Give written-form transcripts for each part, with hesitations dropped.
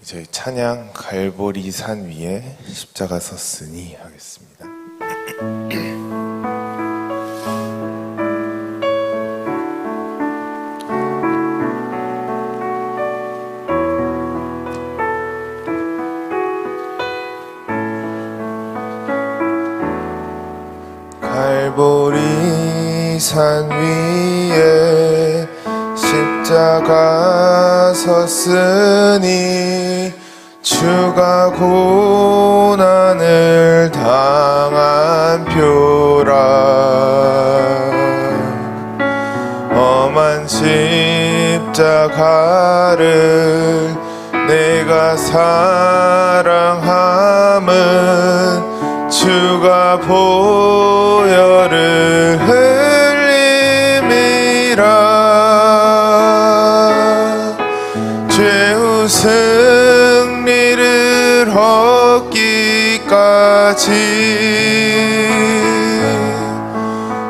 저희 찬양 갈보리 산 위에 십자가 섰으니 하겠습니다. 갈보리 산 위에 십자가 섰으니 주가 고난을 당한 표라. 험한 십자가를 내가 사랑함은 주가 보혈을 흘림이라. 죄우 승리를 얻기까지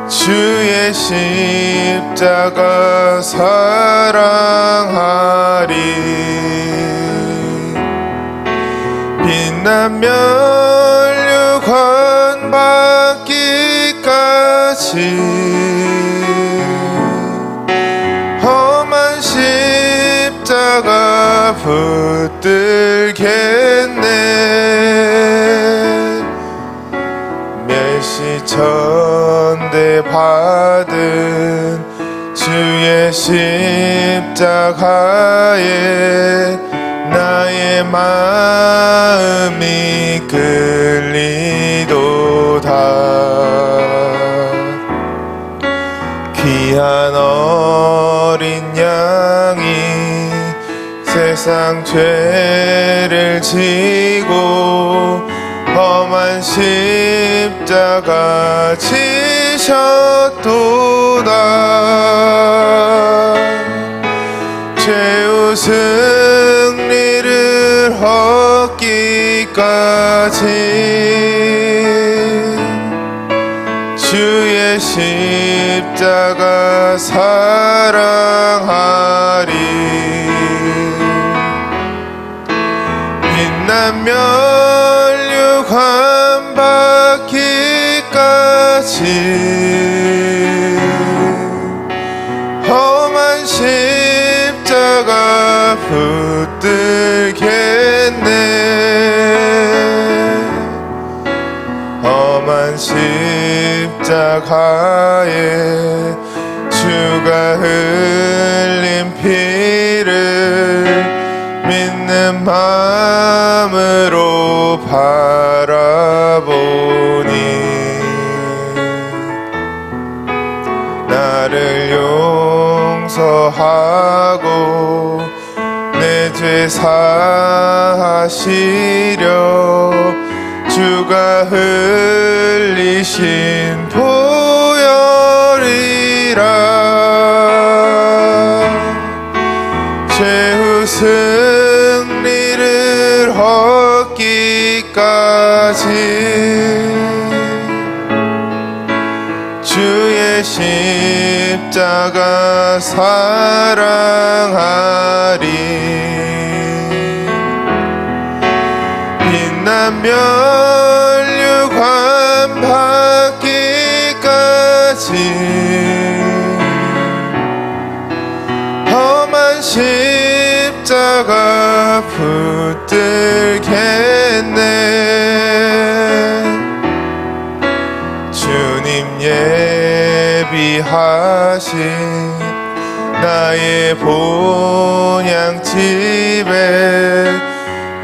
주의 십자가 사랑하리. 빛난 면류관 받기까지 험한 십자가 붙들겠네. 멸시천대 받은 주의 십자가에 나의 마음이 끌리도다. 귀한 어린 양이 세상 죄를 지고 험한 십자가 지셨도다. 죄우 승리를 얻기까지 주의 십자가 사랑하리. 빛난 면류관 받기까지 험한 십자가 붙들겠네. 험한 십자가에 주가 흘린 피를 믿는 마음으로 바라보니 나를 용서하고 내 죄 사하시려 주가 흘리신 보혈이라. 죄우 승리를 얻기까지 주의 십자가 사랑하리. 빛난 면류관 받기까지 험한 십자가 붙들겠네. 주님 예비하신 나의 본향집에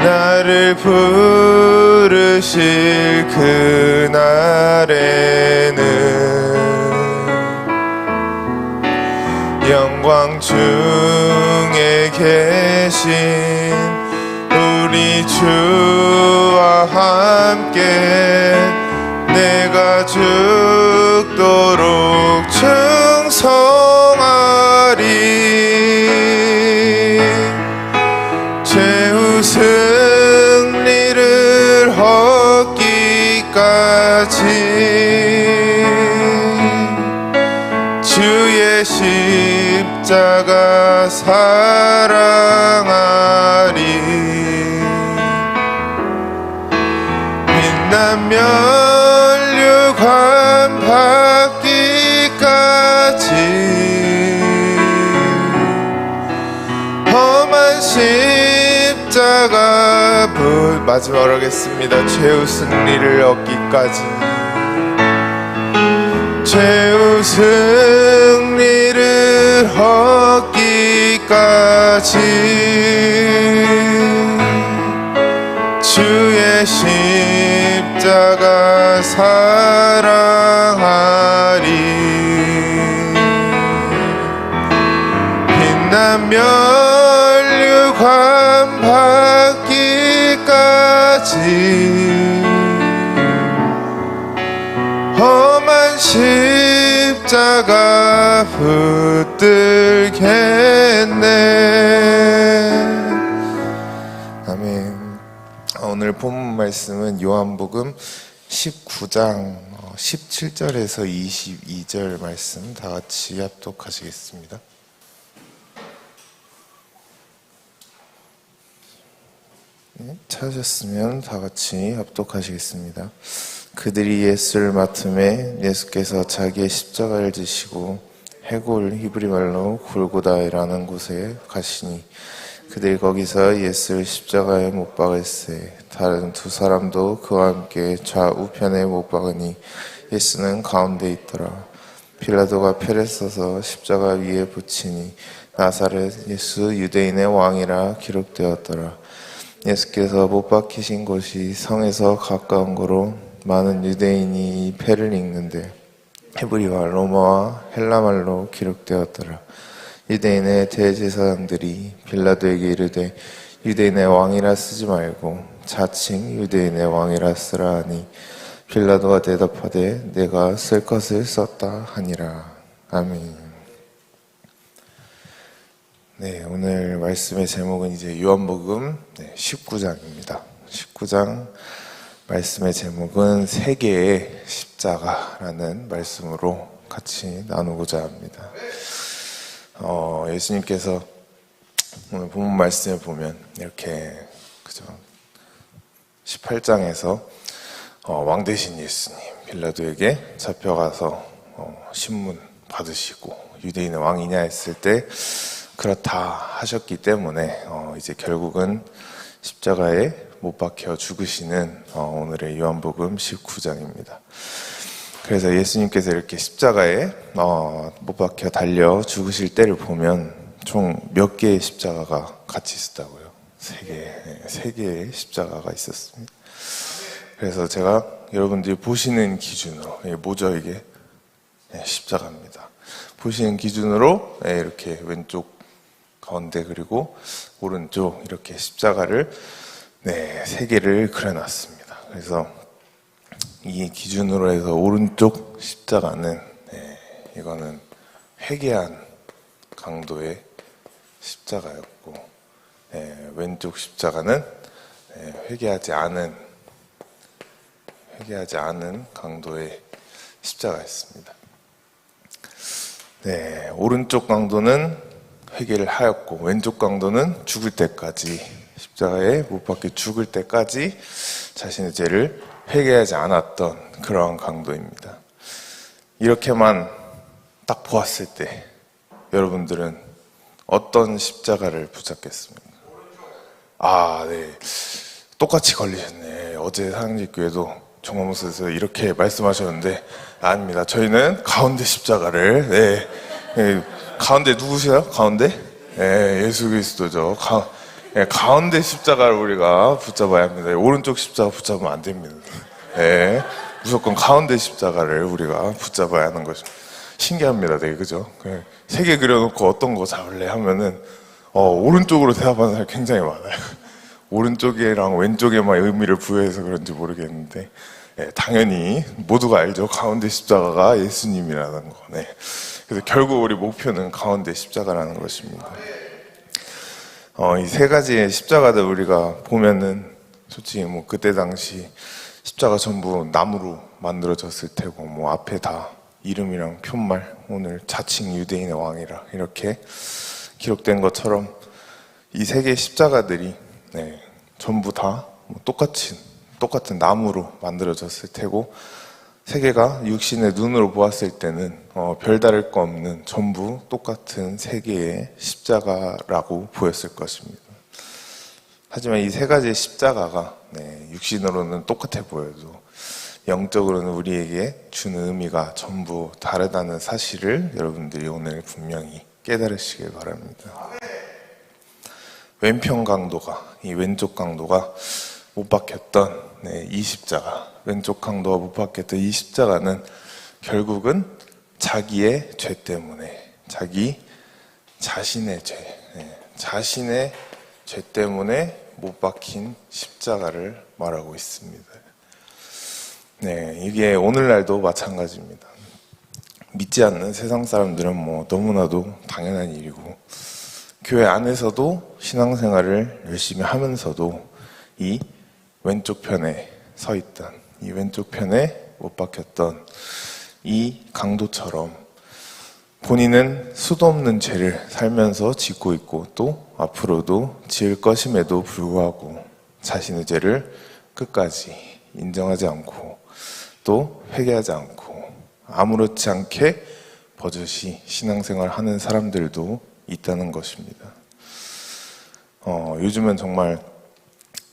나를 부르실 그날에는 영광 중에 계신 우리 주와 함께 내가 죽도록 충성하리. 죄우 승리를 얻기까지 주의 십자가 사랑하리. 면류관 받기까지 험한 십자가 마지막으로 하겠습니다. 최후 승리를 얻기까지, 최후 승리를 얻기까지 주의 십자가 사랑하리. 빛난 면류관 받기까지 험한 십자가 붙들겠네. 아멘. 오늘 본문 말씀은 요한복음 19장 17절에서 22절 말씀 다 같이 합독하시겠습니다. 찾으셨으면 다 같이 합독하시겠습니다. 그들이 예수를 맡음에 예수께서 자기의 십자가를 지시고 해골 히브리 말로 골고다라는 곳에 가시니 그들이 거기서 예수를 십자가에 못 박을세. 다른 두 사람도 그와 함께 좌우편에 못 박으니 예수는 가운데 있더라. 빌라도가 표를 써서 십자가 위에 붙이니 나사렛 예수 유대인의 왕이라 기록되었더라. 예수께서 못 박히신 곳이 성에서 가까운 거로 많은 유대인이 이 패를 읽는데 헤브리와 로마와 헬라말로 기록되었더라. 유대인의 대제사장들이 빌라도에게 이르되 유대인의 왕이라 쓰지 말고 자칭 유대인의 왕이라 쓰라 하니 빌라도가 대답하되 내가 쓸 것을 썼다 하니라. 아멘. 네, 오늘 말씀의 제목은 이제 요한복음 19장입니다. 19장 말씀의 제목은 세 개의 십자가라는 말씀으로 같이 나누고자 합니다. 예수님께서 오늘 본문 말씀에 보면 이렇게 그죠? 18장에서 왕 되신 예수님 빌라도에게 잡혀가서 신문 받으시고 유대인의 왕이냐 했을 때 그렇다 하셨기 때문에 이제 결국은 십자가에 못 박혀 죽으시는 오늘의 요한복음 19장입니다. 그래서 예수님께서 이렇게 십자가에 못 박혀 달려 죽으실 때를 보면 총 몇 개의 십자가가 같이 있었다고요? 세 개의 십자가가 있었습니다. 그래서 제가 여러분들이 보시는 기준으로 뭐죠 이게? 십자가입니다. 보시는 기준으로 이렇게 왼쪽 가운데 그리고 오른쪽 이렇게 십자가를 세 개를 그려놨습니다. 그래서 이 기준으로 해서 오른쪽 십자가는 이거는 회개한 강도의 십자가였고 왼쪽 십자가는 회개하지 않은 강도의 십자가였습니다. 오른쪽 강도는 회개를 하였고 왼쪽 강도는 죽을 때까지 십자가에 못 박혀 죽을 때까지 자신의 죄를 회개하지 않았던 그러한 강도입니다. 이렇게만 딱 보았을 때 여러분들은 어떤 십자가를 붙잡겠습니까? 똑같이 걸리셨네. 어제 사랑제교회도 종합목사에서 이렇게 말씀하셨는데 아닙니다. 저희는 가운데 십자가를 가운데 누구세요? 가운데? 예수 그리스도죠. 가운데 십자가를 우리가 붙잡아야 합니다. 오른쪽 십자가 붙잡으면 안 됩니다. 무조건 가운데 십자가를 우리가 붙잡아야 하는 것이 신기합니다. 그죠? 세 개 그려놓고 어떤 거 잡을래 하면은 오른쪽으로 대답하는 사람이 굉장히 많아요. 오른쪽이랑 왼쪽에만 의미를 부여해서 그런지 모르겠는데 당연히 모두가 알죠. 가운데 십자가가 예수님이라는 거. 그래서 결국 우리 목표는 가운데 십자가라는 것입니다. 이 세 가지의 십자가들 우리가 보면은 솔직히 그때 당시 십자가 전부 나무로 만들어졌을 테고 앞에 다 이름이랑 표말 오늘 자칭 유대인의 왕이라 이렇게 기록된 것처럼 이 세 개의 십자가들이 전부 다 똑같은 똑같은 나무로 만들어졌을 테고, 세계가 육신의 눈으로 보았을 때는 별다를 거 없는 전부 똑같은 세 개의 십자가라고 보였을 것입니다. 하지만 이 세 가지의 십자가가 육신으로는 똑같아 보여도 영적으로는 우리에게 주는 의미가 전부 다르다는 사실을 여러분들이 오늘 분명히 깨달으시길 바랍니다. 왼편 강도가, 이 왼쪽 강도가 못 박혔던 이 십자가, 왼쪽 강도가 못 박혔던 이 십자가는 결국은 자기의 죄 때문에, 자기 자신의 자신의 죄 때문에 못 박힌 십자가를 말하고 있습니다. 이게 오늘날도 마찬가지입니다. 믿지 않는 세상 사람들은 너무나도 당연한 일이고, 교회 안에서도 신앙생활을 열심히 하면서도 이 왼쪽 편에 서 있던, 이 왼쪽 편에 못 박혔던 이 강도처럼 본인은 수도 없는 죄를 살면서 짓고 있고 또 앞으로도 지을 것임에도 불구하고 자신의 죄를 끝까지 인정하지 않고 또 회개하지 않고 아무렇지 않게 버젓이 신앙생활 하는 사람들도 있다는 것입니다. 요즘은 정말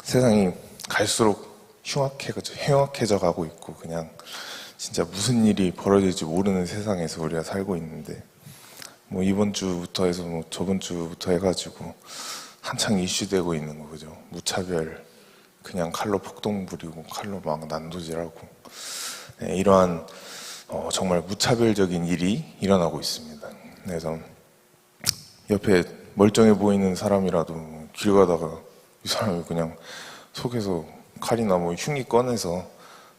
세상이 갈수록 흉악해져 가고 있고, 그냥 진짜 무슨 일이 벌어질지 모르는 세상에서 우리가 살고 있는데, 이번 주부터 해서 저번 주부터 해가지고 한창 이슈되고 있는 거, 그죠? 무차별, 그냥 칼로 폭동 부리고 칼로 막 난도질하고, 이러한 정말 무차별적인 일이 일어나고 있습니다. 그래서 옆에 멀쩡해 보이는 사람이라도 길 가다가 이 사람이 그냥 속에서 칼이나 흉기 꺼내서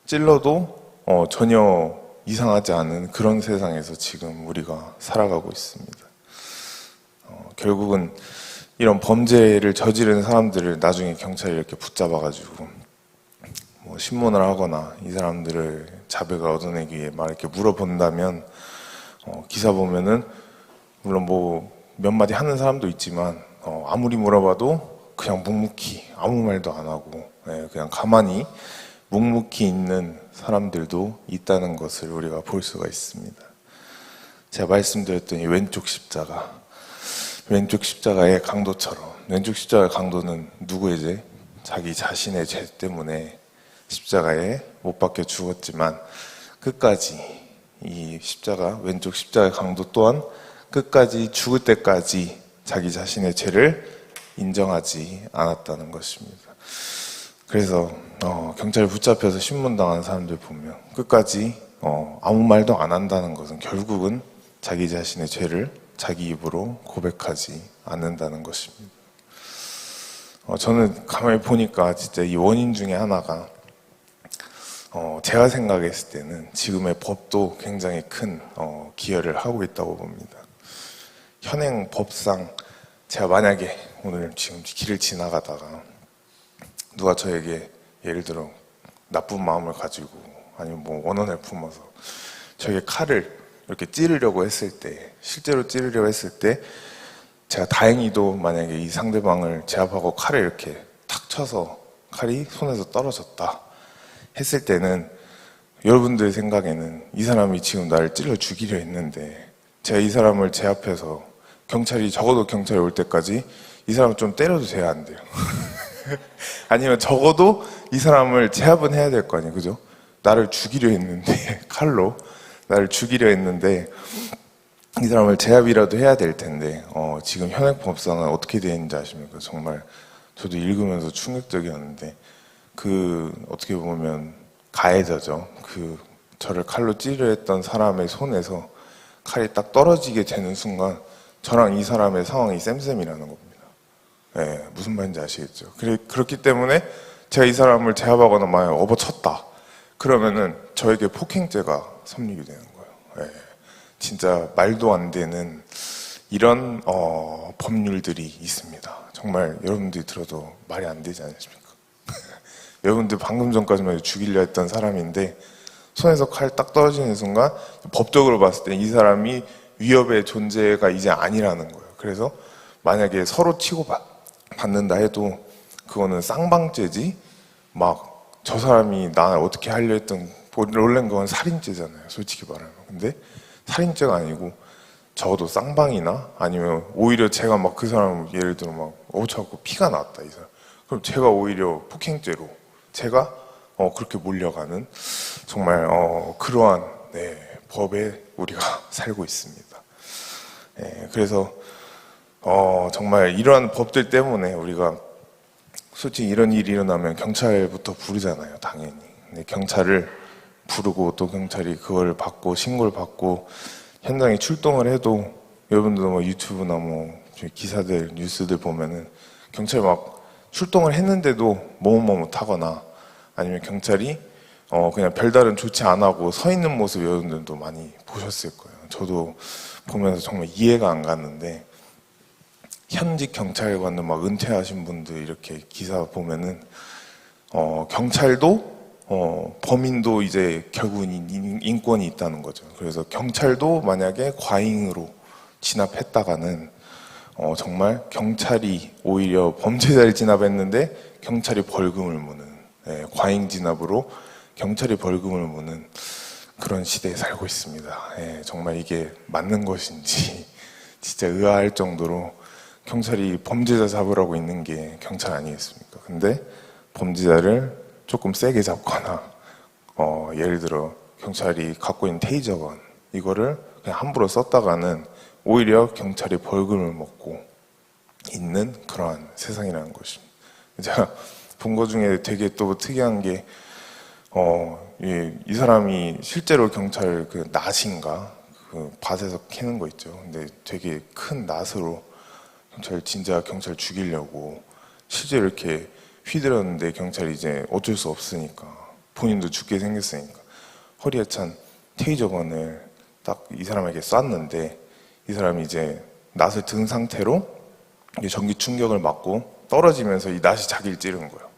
찔러도 전혀 이상하지 않은 그런 세상에서 지금 우리가 살아가고 있습니다. 결국은 이런 범죄를 저지른 사람들을 나중에 경찰이 이렇게 붙잡아가지고 신문을 하거나 이 사람들을 자백을 얻어내기 위해 막 이렇게 물어본다면, 기사 보면은 물론 몇 마디 하는 사람도 있지만 아무리 물어봐도 그냥 묵묵히 아무 말도 안 하고 그냥 가만히 묵묵히 있는 사람들도 있다는 것을 우리가 볼 수가 있습니다. 제가 말씀드렸던 이 왼쪽 십자가, 왼쪽 십자가의 강도처럼, 왼쪽 십자가의 강도는 누구의 자기 자신의 죄 때문에 십자가에 못 박혀 죽었지만 끝까지 이 십자가, 왼쪽 십자가의 강도 또한 끝까지 죽을 때까지 자기 자신의 죄를 인정하지 않았다는 것입니다. 그래서 경찰에 붙잡혀서 신문당한 사람들 보면 끝까지 아무 말도 안 한다는 것은 결국은 자기 자신의 죄를 자기 입으로 고백하지 않는다는 것입니다. 저는 가만히 보니까 진짜 이 원인 중에 하나가 제가 생각했을 때는 지금의 법도 굉장히 큰 기여를 하고 있다고 봅니다. 현행 법상 제가 만약에 오늘 지금 길을 지나가다가 누가 저에게 예를 들어 나쁜 마음을 가지고 아니면 원한을 품어서 저에게 칼을 이렇게 찌르려고 했을 때, 실제로 찌르려고 했을 때 제가 다행히도 만약에 이 상대방을 제압하고 칼을 이렇게 탁 쳐서 칼이 손에서 떨어졌다 했을 때는 여러분들 생각에는 이 사람이 지금 나를 찔러 죽이려 했는데 제가 이 사람을 제압해서 적어도 경찰이 올 때까지 이 사람을 좀 때려도 돼야 안 돼요. 아니면 적어도 이 사람을 제압은 해야 될 거 아니에요, 그죠? 나를 죽이려 했는데, 칼로 나를 죽이려 했는데 이 사람을 제압이라도 해야 될 텐데 지금 현행법상은 어떻게 되어 있는지 아십니까? 정말 저도 읽으면서 충격적이었는데 어떻게 보면 가해자죠. 저를 칼로 찌르려 했던 사람의 손에서 칼이 딱 떨어지게 되는 순간 저랑 이 사람의 상황이 쌤쌤이라는 겁니다. 무슨 말인지 아시겠죠? 그렇기 때문에 제가 이 사람을 제압하거나 만약 업어쳤다 그러면은 저에게 폭행죄가 성립이 되는 거예요. 진짜 말도 안 되는 이런 법률들이 있습니다. 정말 여러분들이 들어도 말이 안 되지 않으십니까? 여러분들 방금 전까지만 해도 죽이려 했던 사람인데 손에서 칼 딱 떨어지는 순간 법적으로 봤을 때 이 사람이 위협의 존재가 이제 아니라는 거예요. 그래서 만약에 서로 치고 받는다 해도 그거는 쌍방죄지 막 저 사람이 나를 어떻게 하려 했던, 원래는 그건 살인죄잖아요, 솔직히 말하면. 근데 살인죄가 아니고 적어도 쌍방이나 아니면 오히려 제가 막 그 사람 예를 들어 막 어쩌고 피가 났다, 이 사람. 그럼 제가 오히려 폭행죄로 제가 그렇게 몰려가는 정말 그러한 법에 우리가 살고 있습니다. 그래서 정말 이러한 법들 때문에 우리가 솔직히 이런 일이 일어나면 경찰부터 부르잖아요, 당연히. 근데 경찰을 부르고 또 경찰이 그걸 받고 신고를 받고 현장에 출동을 해도 여러분들 뭐 유튜브나 뭐 기사들 뉴스들 보면은 경찰이 막 출동을 했는데도 머뭇머뭇하거나 아니면 경찰이 그냥 별다른 조치 안 하고 서 있는 모습 여러분들도 많이 보셨을 거예요. 저도 보면서 정말 이해가 안 갔는데 현직 경찰관들 막 은퇴하신 분들 이렇게 기사 보면은 경찰도 범인도 이제 결국은 인권이 있다는 거죠. 그래서 경찰도 만약에 과잉으로 진압했다가는 정말 경찰이 오히려 범죄자를 진압했는데 경찰이 벌금을 무는 과잉 진압으로 경찰이 벌금을 무는 그런 시대에 살고 있습니다. 정말 이게 맞는 것인지 진짜 의아할 정도로 경찰이 범죄자 잡으라고 있는 게 경찰 아니겠습니까? 근데 범죄자를 조금 세게 잡거나 예를 들어 경찰이 갖고 있는 테이저건 이거를 그냥 함부로 썼다가는 오히려 경찰이 벌금을 먹고 있는 그러한 세상이라는 것입니다. 제가 본 것 중에 되게 또 특이한 게 이 사람이 실제로 경찰 그 낫인가 그 밭에서 캐는 거 있죠. 근데 되게 큰 낫으로 진짜 경찰 죽이려고 실제로 이렇게 휘두르는데 경찰이 이제 어쩔 수 없으니까 본인도 죽게 생겼으니까 허리에 찬 테이저건을 딱 이 사람에게 쐈는데 이 사람이 이제 낫을 든 상태로 전기 충격을 맞고 떨어지면서 이 낫이 자기를 찌른 거예요.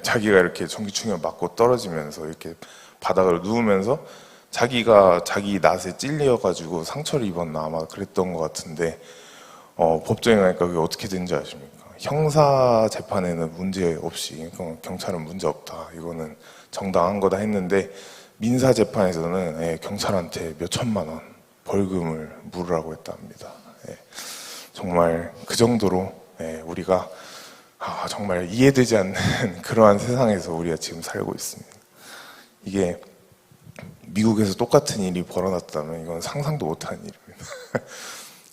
자기가 이렇게 전기 충격을 맞고 떨어지면서 이렇게 바닥으로 누우면서 자기가 자기 낫에 찔려가지고 상처를 입었나 아마 그랬던 것 같은데 법정에 가니까 그게 어떻게 된지 아십니까? 형사 재판에는 문제 없이 경찰은 문제 없다. 이거는 정당한 거다 했는데 민사 재판에서는 경찰한테 몇 천만 원 벌금을 물으라고 했답니다. 정말 그 정도로 우리가 정말 이해되지 않는 그러한 세상에서 우리가 지금 살고 있습니다. 이게 미국에서 똑같은 일이 벌어졌다면 이건 상상도 못하는 일입니다.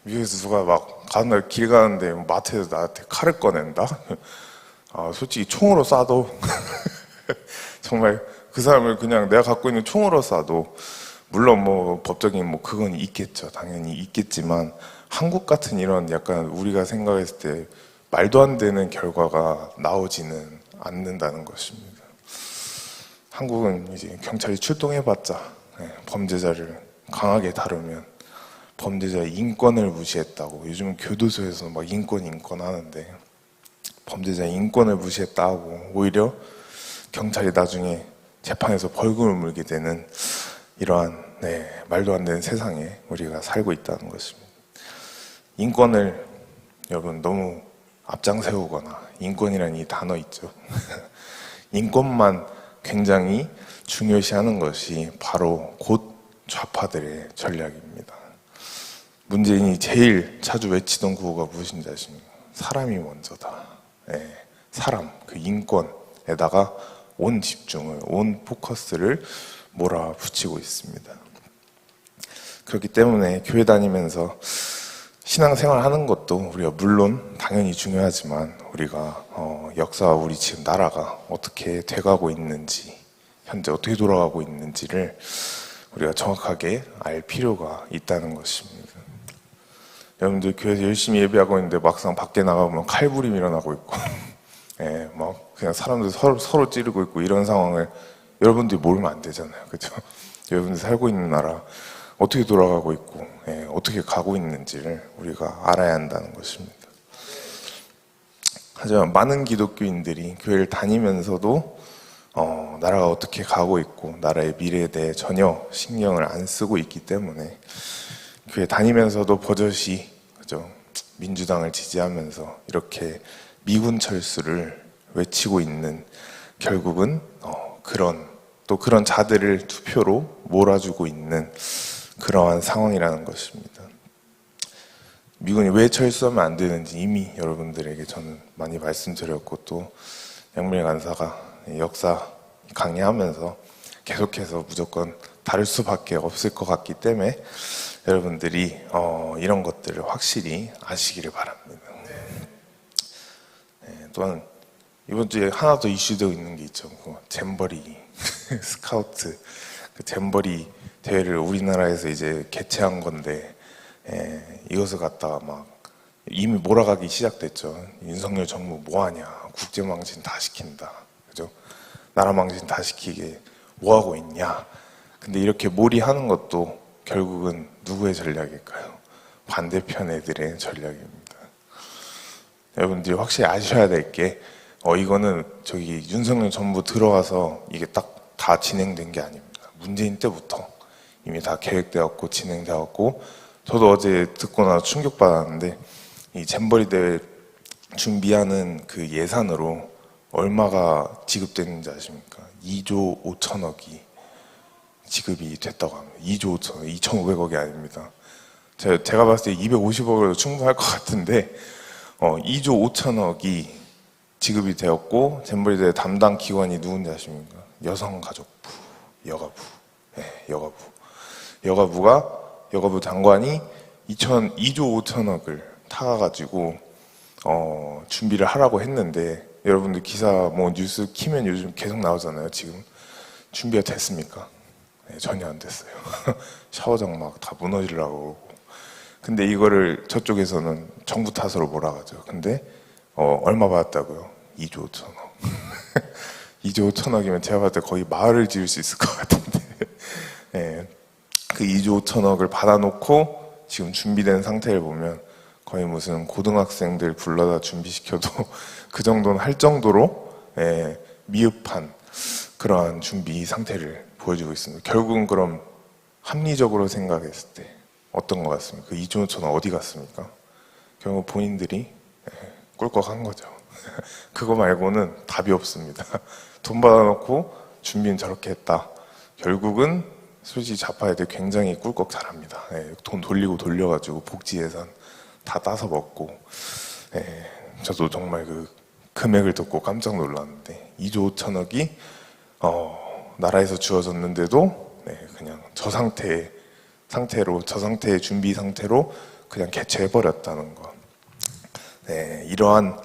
미국에서 누가 막 가는 날 길 가는데 마트에서 나한테 칼을 꺼낸다? 솔직히 총으로 쏴도 정말 그 사람을 그냥 내가 갖고 있는 총으로 쏴도 물론 뭐 법적인 뭐 그건 있겠죠. 당연히 있겠지만 한국 같은 이런 약간 우리가 생각했을 때 말도 안 되는 결과가 나오지는 않는다는 것입니다. 한국은 이제 경찰이 출동해봤자 범죄자를 강하게 다루면 범죄자의 인권을 무시했다고 요즘은 교도소에서 막 인권 하는데 범죄자의 인권을 무시했다고 오히려 경찰이 나중에 재판에서 벌금을 물게 되는 이러한 말도 안 되는 세상에 우리가 살고 있다는 것입니다. 인권을 여러분 너무 앞장세우거나 인권이라는 이 단어 있죠. 인권만 굉장히 중요시하는 것이 바로 곧 좌파들의 전략입니다. 문재인이 제일 자주 외치던 구호가 무엇인지 아십니까? 사람이 먼저다. 사람, 그 인권에다가 온 집중을, 온 포커스를 몰아붙이고 있습니다. 그렇기 때문에 교회 다니면서 신앙생활 하는 것도 우리가 물론 당연히 중요하지만 우리가 역사와 우리 지금 나라가 어떻게 돼가고 있는지 현재 어떻게 돌아가고 있는지를 우리가 정확하게 알 필요가 있다는 것입니다. 여러분들 교회에서 열심히 예배하고 있는데 막상 밖에 나가보면 칼부림 일어나고 있고 막 그냥 사람들 서로 찌르고 있고 이런 상황을 여러분들이 모르면 안 되잖아요. 그렇죠? 여러분들이 살고 있는 나라 어떻게 돌아가고 있고 어떻게 가고 있는지를 우리가 알아야 한다는 것입니다. 하지만 많은 기독교인들이 교회를 다니면서도 나라가 어떻게 가고 있고 나라의 미래에 대해 전혀 신경을 안 쓰고 있기 때문에 교회 다니면서도 버젓이 그죠? 민주당을 지지하면서 이렇게 미군 철수를 외치고 있는 결국은 그런 자들을 투표로 몰아주고 있는 그러한 상황이라는 것입니다. 미군이 왜 철수하면 안 되는지 이미 여러분들에게 저는 많이 말씀드렸고, 또 양밀 간사가 역사 강의하면서 계속해서 무조건 다를 수밖에 없을 것 같기 때문에 여러분들이 이런 것들을 확실히 아시기를 바랍니다. 또한 이번 주에 하나 더 이슈되고 있는 게 있죠. 잼버리 스카우트, 그 잼버리 대회를 우리나라에서 이제 개최한 건데, 이것을 갖다가 막 이미 몰아가기 시작됐죠. 윤석열 정부 뭐하냐, 국제망신 다 시킨다, 그죠? 나라 망신 다 시키게 뭐하고 있냐. 근데 이렇게 몰이하는 것도 결국은 누구의 전략일까요? 반대편 애들의 전략입니다. 여러분들이 확실히 아셔야 될 게, 이거는 저기 윤석열 정부 들어와서 이게 딱 다 진행된 게 아닙니다. 문재인 때부터 이미 다 계획되었고 진행되었고, 저도 어제 듣고 나서 충격받았는데, 이 잼버리 대회 준비하는 그 예산으로 얼마가 지급됐는지 아십니까? 2조 5천억이 지급이 됐다고 합니다. 2조 5천억, 2,500억이 아닙니다. 제가 봤을 때 250억으로 충분할 것 같은데, 2조 5천억이 지급이 되었고, 잼버리 대회 담당 기관이 누군지 아십니까? 여성가족부, 여가부. 네, 여가부 장관이 2조 5천억을 타가지고 준비를 하라고 했는데, 여러분들 기사 뭐 뉴스 키면 요즘 계속 나오잖아요. 지금 준비가 됐습니까? 네, 전혀 안 됐어요. 샤워장 막 다 무너지려고 그러고. 근데 이거를 저쪽에서는 정부 탓으로 몰아가죠. 근데 얼마 받았다고요? 2조 5천억. 2조 5천억이면 제가 봤을 때 거의 마을을 지을 수 있을 것 같은데, 네, 그 2조 5천억을 받아놓고 지금 준비된 상태를 보면 거의 무슨 고등학생들 불러다 준비시켜도 그 정도는 할 정도로 미흡한 그러한 준비 상태를 보여주고 있습니다. 결국은 그럼 합리적으로 생각했을 때 어떤 것 같습니까? 그 2조 5천억 어디 갔습니까? 결국 본인들이 꿀꺽한 거죠. 그거 말고는 답이 없습니다. 돈 받아놓고 준비는 저렇게 했다. 결국은 솔직히 좌파 애들 굉장히 꿀꺽 잘합니다. 돈 돌리고 돌려가지고 복지 예산 다 따서 먹고. 저도 정말 그 금액을 듣고 깜짝 놀랐는데, 2조 5천억이 나라에서 주어졌는데도 그냥 저 상태의 준비 상태로 그냥 개최해버렸다는 거. 이러한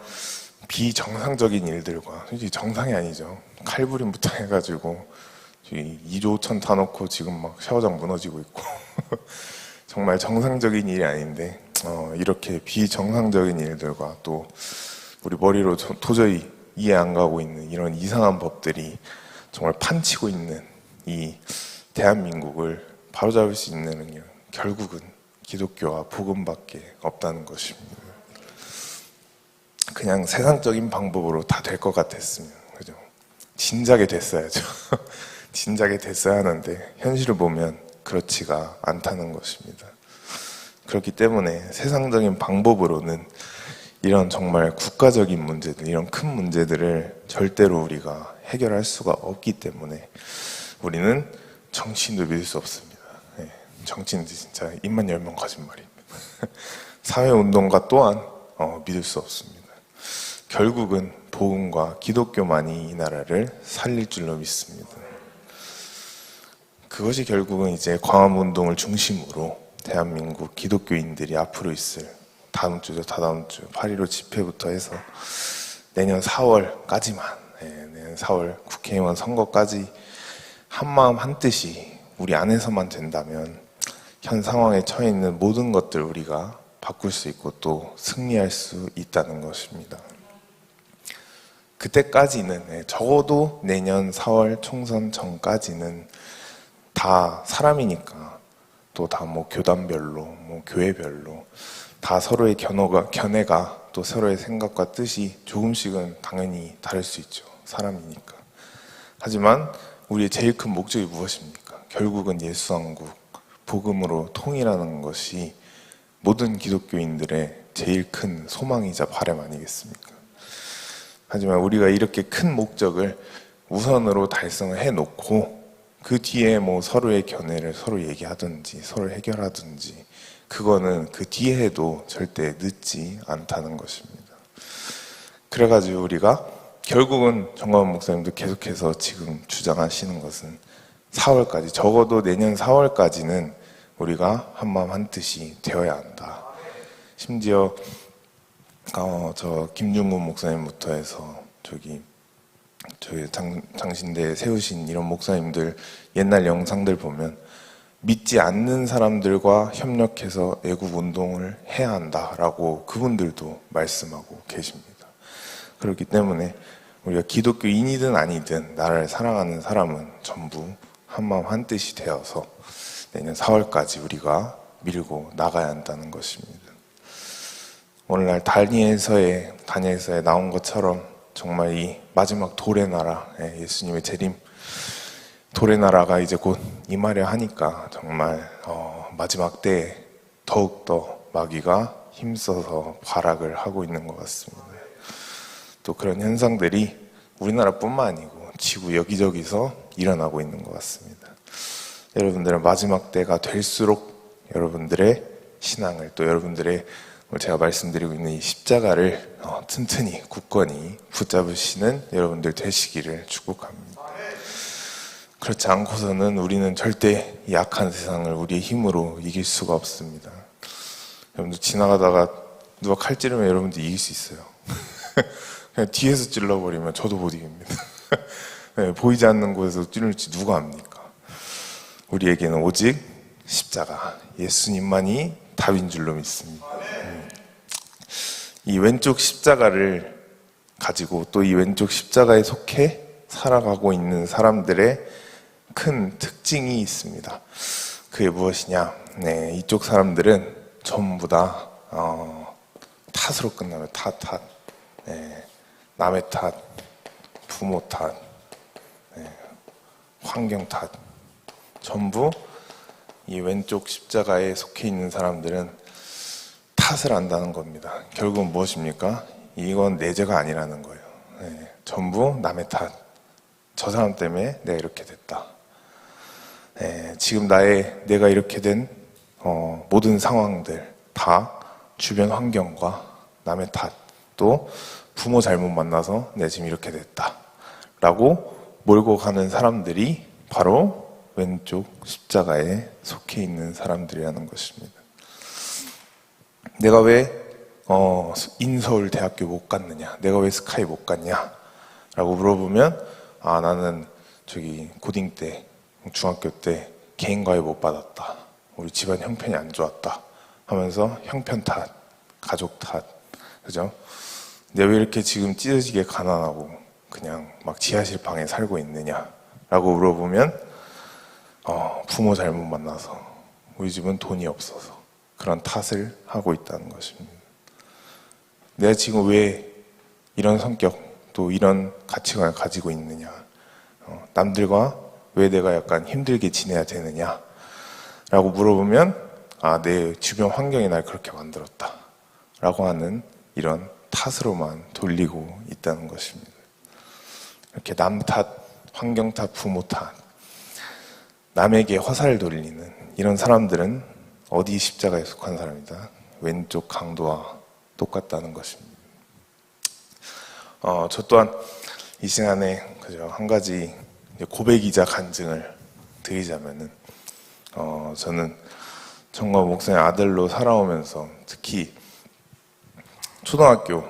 비정상적인 일들과, 솔직히 정상이 아니죠. 칼부림부터 해가지고 2조 5천 타놓고 지금 막 샤워장 무너지고 있고 정말 정상적인 일이 아닌데, 이렇게 비정상적인 일들과 또 우리 머리로 도저히 이해 안 가고 있는 이런 이상한 법들이 정말 판치고 있는 이 대한민국을 바로잡을 수 있는 능력, 결국은 기독교와 복음밖에 없다는 것입니다. 그냥 세상적인 방법으로 다 될 것 같았으면, 그죠? 진작에 됐어야죠. 진작에 됐어야 하는데 현실을 보면 그렇지가 않다는 것입니다. 그렇기 때문에 세상적인 방법으로는 이런 정말 국가적인 문제들, 이런 큰 문제들을 절대로 우리가 해결할 수가 없기 때문에 우리는 정치인도 믿을 수 없습니다. 정치인들 진짜 입만 열면 거짓말입니다. 사회운동가 또한 믿을 수 없습니다. 결국은 복음과 기독교만이 이 나라를 살릴 줄로 믿습니다. 그것이 결국은 이제 광화문운동을 중심으로 대한민국 기독교인들이 앞으로 있을 다음 주 8.15 집회부터 해서 내년 4월까지만, 내년 4월 국회의원 선거까지 한마음 한뜻이 우리 안에서만 된다면 현 상황에 처해 있는 모든 것들 우리가 바꿀 수 있고 또 승리할 수 있다는 것입니다. 그때까지는, 적어도 내년 4월 총선 전까지는 다 사람이니까, 또 다 뭐 교단별로, 뭐 교회별로 다 서로의 견해가 또 서로의 생각과 뜻이 조금씩은 당연히 다를 수 있죠. 사람이니까. 하지만 우리의 제일 큰 목적이 무엇입니까? 결국은 예수왕국, 복음으로 통일하는 것이 모든 기독교인들의 제일 큰 소망이자 바람 아니겠습니까? 하지만 우리가 이렇게 큰 목적을 우선으로 달성을 해놓고 그 뒤에 뭐 서로의 견해를 서로 얘기하든지 서로 해결하든지 그거는 그 뒤에 해도 절대 늦지 않다는 것입니다. 그래가지고 우리가 결국은 정광훈 목사님도 계속해서 지금 주장하시는 것은 4월까지, 적어도 내년 4월까지는 우리가 한마음 한뜻이 되어야 한다. 심지어 저 김중근 목사님부터 해서 저희 장신대에 세우신 이런 목사님들 옛날 영상들 보면 믿지 않는 사람들과 협력해서 애국 운동을 해야 한다라고 그분들도 말씀하고 계십니다. 그렇기 때문에 우리가 기독교인이든 아니든 나라를 사랑하는 사람은 전부 한마음 한뜻이 되어서 내년 4월까지 우리가 밀고 나가야 한다는 것입니다. 오늘날 다니엘서에 나온 것처럼 정말 이 마지막 돌의 나라, 예수님의 재림, 돌의 나라가 이제 곧 임하려 하니까 정말 마지막 때에 더욱더 마귀가 힘써서 발악을 하고 있는 것 같습니다. 또 그런 현상들이 우리나라뿐만 아니고 지구 여기저기서 일어나고 있는 것 같습니다. 여러분들은 마지막 때가 될수록 여러분들의 신앙을 또 여러분들의 제가 말씀드리고 있는 이 십자가를 튼튼히 굳건히 붙잡으시는 여러분들 되시기를 축복합니다. 그렇지 않고서는 우리는 절대 이 악한 세상을 우리의 힘으로 이길 수가 없습니다. 여러분들 지나가다가 누가 칼 찌르면 여러분들 이길 수 있어요. 그냥 뒤에서 찔러버리면 저도 못 이깁니다. 네, 보이지 않는 곳에서 찌를지 누가 압니까? 우리에게는 오직 십자가, 예수님만이 답인 줄로 믿습니다. 이 왼쪽 십자가를 가지고 또 이 왼쪽 십자가에 속해 살아가고 있는 사람들의 큰 특징이 있습니다. 그게 무엇이냐? 네, 이쪽 사람들은 전부 다 탓으로 끝나요. 탓. 네, 남의 탓, 부모 탓, 네, 환경 탓. 전부 이 왼쪽 십자가에 속해 있는 사람들은 탓을 한다는 겁니다. 결국은 무엇입니까? 이건 내 죄가 아니라는 거예요. 네, 전부 남의 탓. 저 사람 때문에 내가 이렇게 됐다. 네, 지금 내가 이렇게 된 모든 상황들 다 주변 환경과 남의 탓, 또 부모 잘못 만나서 내가 지금 이렇게 됐다 라고 몰고 가는 사람들이 바로 왼쪽 십자가에 속해 있는 사람들이라는 것입니다. 내가 왜 인서울대학교 못 갔느냐, 내가 왜 스카이 못 갔냐 라고 물어보면 나는 저기 고딩 때, 중학교 때 개인과외 못 받았다, 우리 집안 형편이 안 좋았다 하면서 형편 탓, 가족 탓, 그죠? 내가 왜 이렇게 지금 찢어지게 가난하고 그냥 막 지하실 방에 살고 있느냐 라고 물어보면 부모 잘못 만나서, 우리 집은 돈이 없어서 그런 탓을 하고 있다는 것입니다. 내가 지금 왜 이런 성격 또 이런 가치관을 가지고 있느냐, 남들과 왜 내가 약간 힘들게 지내야 되느냐 라고 물어보면 내 주변 환경이 날 그렇게 만들었다 라고 하는 이런 탓으로만 돌리고 있다는 것입니다. 이렇게 남 탓, 환경 탓, 부모 탓, 남에게 화살을 돌리는 이런 사람들은 어디 십자가에 속한 사람이다? 왼쪽 강도와 똑같다는 것입니다. 저 또한 이 시간에 그죠, 한 가지 고백이자 간증을 드리자면은 저는 정광훈 목사님 아들로 살아오면서 특히 초등학교,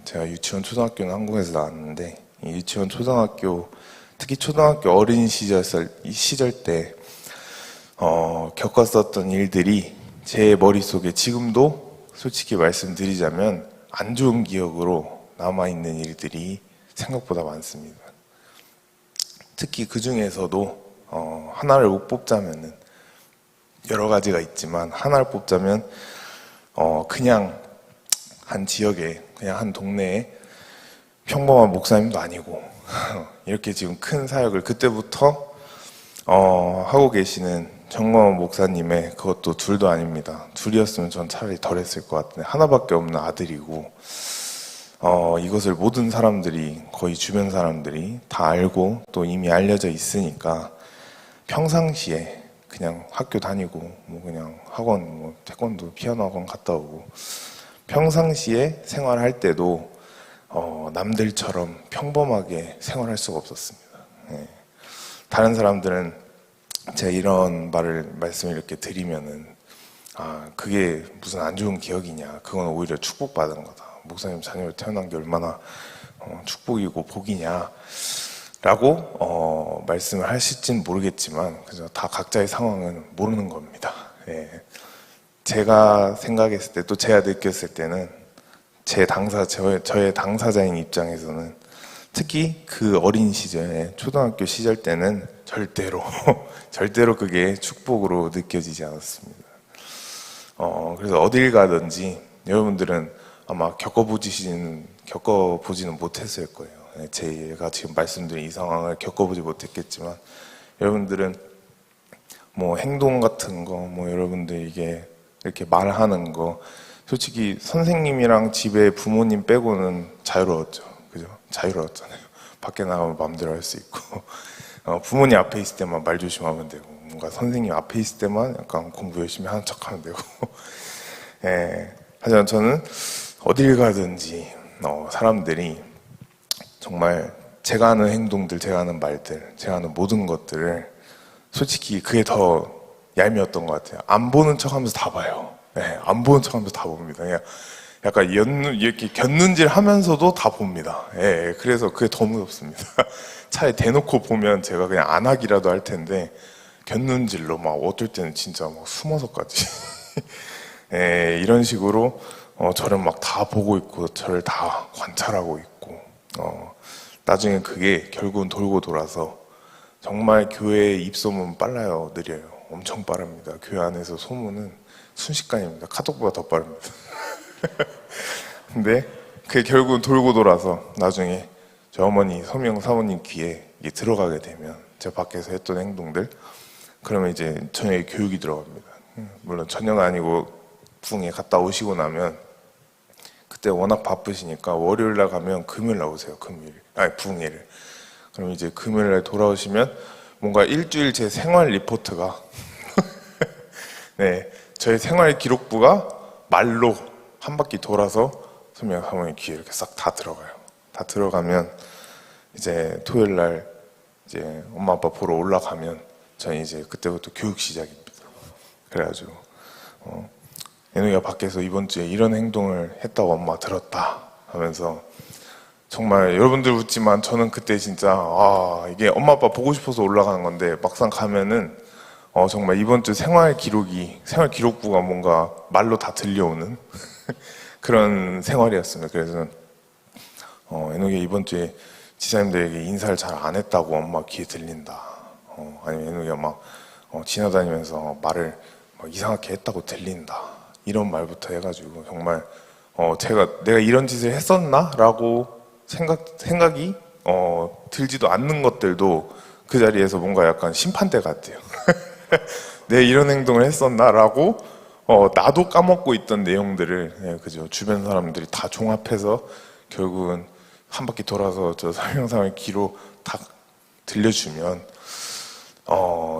제가 유치원 초등학교는 한국에서 나왔는데 이 유치원 초등학교, 특히 초등학교 어린 시절 때 겪었었던 일들이 제 머릿속에 지금도 솔직히 말씀드리자면 안 좋은 기억으로 남아있는 일들이 생각보다 많습니다. 특히 그 중에서도 하나를 못 뽑자면은 여러 가지가 있지만 하나를 뽑자면 그냥 한 지역에, 그냥 한 동네에 평범한 목사님도 아니고 이렇게 지금 큰 사역을 그때부터 하고 계시는 정광훈 목사님의, 그것도 둘도 아닙니다. 둘이었으면 전 차라리 덜 했을 것 같은데 하나밖에 없는 아들이고 이것을 모든 사람들이, 거의 주변 사람들이 다 알고 또 이미 알려져 있으니까 평상시에 그냥 학교 다니고 뭐 그냥 학원, 뭐 태권도, 피아노 학원 갔다 오고 평상시에 생활할 때도 남들처럼 평범하게 생활할 수가 없었습니다. 예. 다른 사람들은 제가 이런 말씀을 이렇게 드리면은 그게 무슨 안 좋은 기억이냐, 그건 오히려 축복받은 거다, 목사님 자녀로 태어난 게 얼마나 축복이고 복이냐 라고 말씀을 하실진 모르겠지만 그죠, 다 각자의 상황은 모르는 겁니다. 예. 제가 생각했을 때 또 제가 느꼈을 때는 저의 당사자인 입장에서는 특히 그 어린 시절에 초등학교 시절 때는 절대로 그게 축복으로 느껴지지 않았습니다. 그래서 어딜 가든지 여러분들은 아마 겪어보지는 못했을 거예요. 제가 지금 말씀드린 이 상황을 겪어보지 못했겠지만 여러분들은 뭐 행동 같은 거, 뭐 여러분들 이게 이렇게 말하는 거, 솔직히 선생님이랑 집에 부모님 빼고는 자유로웠죠. 그죠? 자유로웠잖아요. 밖에 나가면 마음대로 할 수 있고 부모님 앞에 있을 때만 말 조심하면 되고, 뭔가 선생님 앞에 있을 때만 약간 공부 열심히 하는 척하면 되고 예. 하지만 저는 어딜 가든지 사람들이 정말 제가 하는 행동들, 제가 하는 말들, 제가 하는 모든 것들을 솔직히 그게 더 얄미웠던 것 같아요. 안 보는 척하면서 다 봐요. 예, 안 보는 척하면서 다 봅니다. 그냥 약간 이렇게 곁눈질 하면서도 다 봅니다. 예, 그래서 그게 더 무섭습니다. 차에 대놓고 보면 제가 그냥 안 하기라도 할 텐데 곁눈질로 막 어떨 때는 진짜 막 숨어서까지 예, 이런 식으로 저를 막 다 보고 있고 저를 다 관찰하고 있고 나중에 그게 결국은 돌고 돌아서 정말 교회 입소문 빨라요, 느려요? 엄청 빠릅니다. 교회 안에서 소문은 순식간입니다. 카톡보다 더 빠릅니다. 근데 그게 결국은 돌고 돌아서 나중에 저 어머니, 서명 사모님 귀에 이게 들어가게 되면 제가 밖에서 했던 행동들, 그러면 이제 저녁에 교육이 들어갑니다. 물론 저녁 아니고 부흥회 갔다 오시고 나면 그때 워낙 바쁘시니까 월요일 날 가면 금요일 날 오세요. 부흥회를. 그럼 이제 금요일 날 돌아오시면 뭔가 일주일 제 생활 리포트가 네, 저의 생활 기록부가 말로 한 바퀴 돌아서 선명 사모님 귀에 이렇게 싹 다 들어가요. 다 들어가면 이제 토요일 날 이제 엄마 아빠 보러 올라가면 저는 이제 그때부터 교육 시작입니다. 그래가지고 예능이가 밖에서 이번 주에 이런 행동을 했다고 엄마 들었다 하면서, 정말 여러분들 웃지만 저는 그때 진짜 이게 엄마 아빠 보고 싶어서 올라가는 건데 막상 가면은 정말 이번 주 생활 기록부가 뭔가 말로 다 들려오는 그런 생활이었습니다. 그래서 에녹이 이번 주에 지사님들에게 인사를 잘 안 했다고 엄마 귀에 들린다. 아니면 에녹이가 막 지나다니면서 말을 이상하게 했다고 들린다. 이런 말부터 해가지고 정말 내가 이런 짓을 했었나라고 생각이 들지도 않는 것들도 그 자리에서 뭔가 약간 심판대 같아요. 내가 이런 행동을 했었나라고 나도 까먹고 있던 내용들을 그죠, 주변 사람들이 다 종합해서 결국은 한 바퀴 돌아서 저 설명상의 귀로 다 들려주면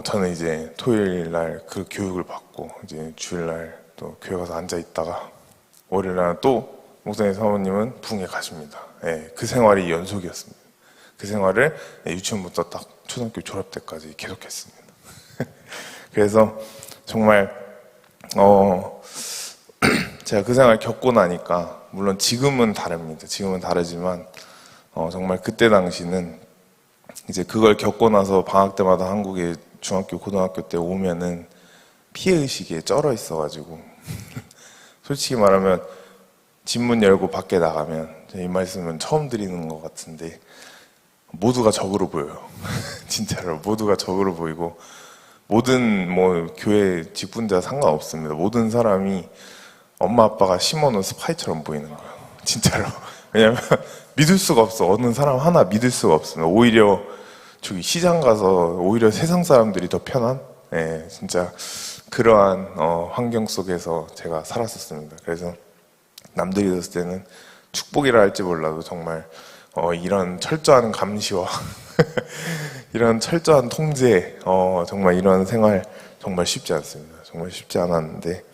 저는 이제 토요일 날 그 교육을 받고 이제 주일 날 또 교회 가서 앉아 있다가 월요일 날 또 목사님 사모님은 부흥회 가십니다. 예, 그 생활이 연속이었습니다. 그 생활을 유치원부터 딱 초등학교 졸업 때까지 계속했습니다. 그래서 정말 제가 그 생활 겪고 나니까, 물론 지금은 다릅니다. 지금은 다르지만 정말 그때 당시는 이제 그걸 겪고 나서 방학 때마다 한국에 중학교, 고등학교 때 오면은 피해의식에 쩔어 있어가지고 솔직히 말하면 집문 열고 밖에 나가면, 이 말씀은 처음 드리는 것 같은데 모두가 적으로 보여요. 진짜로 모두가 적으로 보이고, 모든 교회 직분자 상관없습니다. 모든 사람이 엄마 아빠가 심어놓은 스파이처럼 보이는 거예요. 진짜로. 왜냐면 믿을 수가 없어. 어느 사람 하나 믿을 수가 없습니다. 오히려 저기 시장 가서 오히려 세상 사람들이 더 편한, 진짜 그러한 환경 속에서 제가 살았었습니다. 그래서 남들이 봤을 때는 축복이라 할지 몰라도 정말 이런 철저한 감시와 이런 철저한 통제, 정말 이런 생활 정말 쉽지 않습니다. 정말 쉽지 않았는데